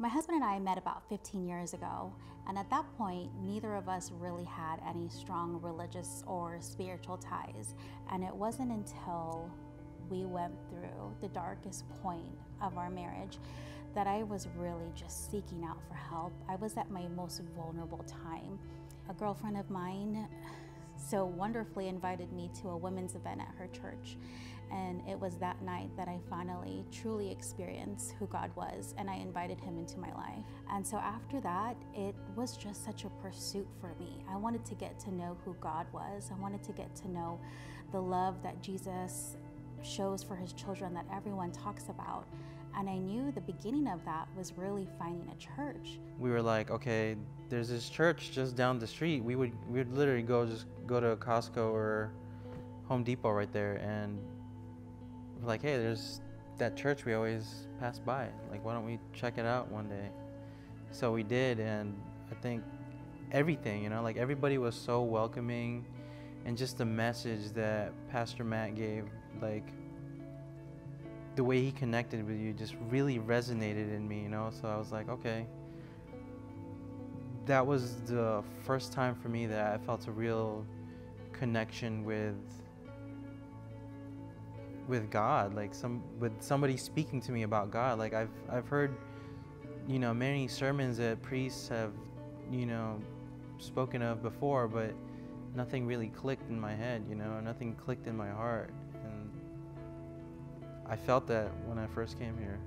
My husband and I met about 15 years ago, and at that point, neither of us really had any strong religious or spiritual ties. And it wasn't until we went through the darkest point of our marriage that I was really just seeking out for help. I was at my most vulnerable time. A girlfriend of mine so wonderfully invited me to a women's event at her church. And it was that night that I finally truly experienced who God was, and I invited him into my life. And so after that, it was just such a pursuit for me. I wanted to get to know who God was. I wanted to get to know the love that Jesus shows for his children that everyone talks about. And I knew the beginning of that was really finding a church. We were like, okay, there's this church just down the street. We would literally go to Costco or Home Depot right there, and we're like, hey, there's that church we always pass by. Like, why don't we check it out one day? So we did, and I think everything, like everybody was so welcoming, and just the message that Pastor Matt gave, like the way he connected with you just really resonated in me, So I was like, okay. That was the first time for me that I felt a real connection with God, like with somebody speaking to me about God. Like I've heard, many sermons that priests have, spoken of before, but nothing really clicked in my head, nothing clicked in my heart. And I felt that when I first came here.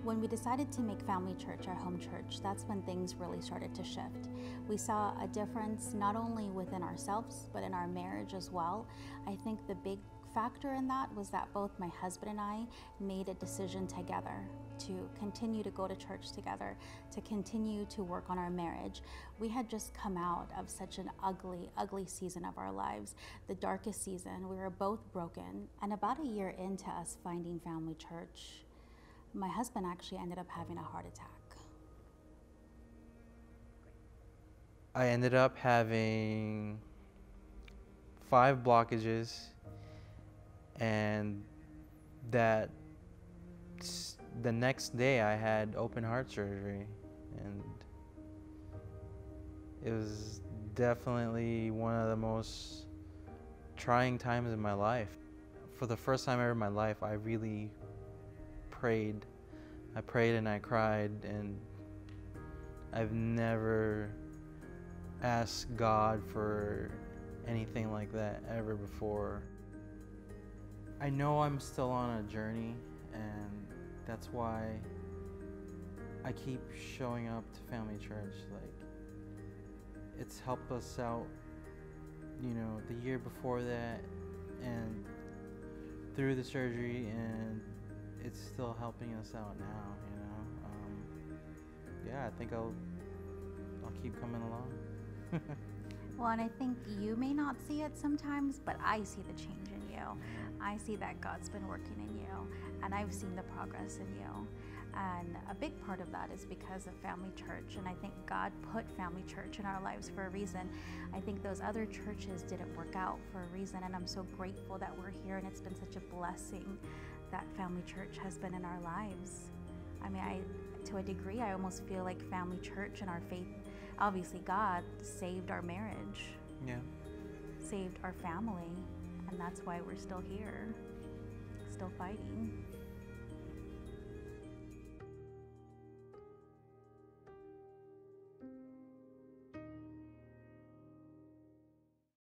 When we decided to make Family Church our home church, that's when things really started to shift. We saw a difference not only within ourselves, but in our marriage as well. I think the big factor in that was that both my husband and I made a decision together to continue to go to church together, to continue to work on our marriage. We had just come out of such an ugly, ugly season of our lives, the darkest season. We were both broken. And about a year into us finding Family Church, my husband actually ended up having a heart attack. I ended up having 5 blockages, and the next day I had open heart surgery, and it was definitely one of the most trying times in my life. For the first time ever in my life, I really prayed. I prayed and I cried, and I've never asked God for anything like that ever before. I know I'm still on a journey, and that's why I keep showing up to Family Church. Like, it's helped us out, the year before that and through the surgery, and it's still helping us out now, yeah, I think I'll keep coming along. Well, and I think you may not see it sometimes, but I see the change in you. I see that God's been working in you, and I've seen the progress in you. And a big part of that is because of Family Church, and I think God put Family Church in our lives for a reason. I think those other churches didn't work out for a reason, and I'm so grateful that we're here, and it's been such a blessing that Family Church has been in our lives. I mean, to a degree, I almost feel like Family Church and our faith, obviously God saved our marriage, saved our family, and that's why we're still here, still fighting.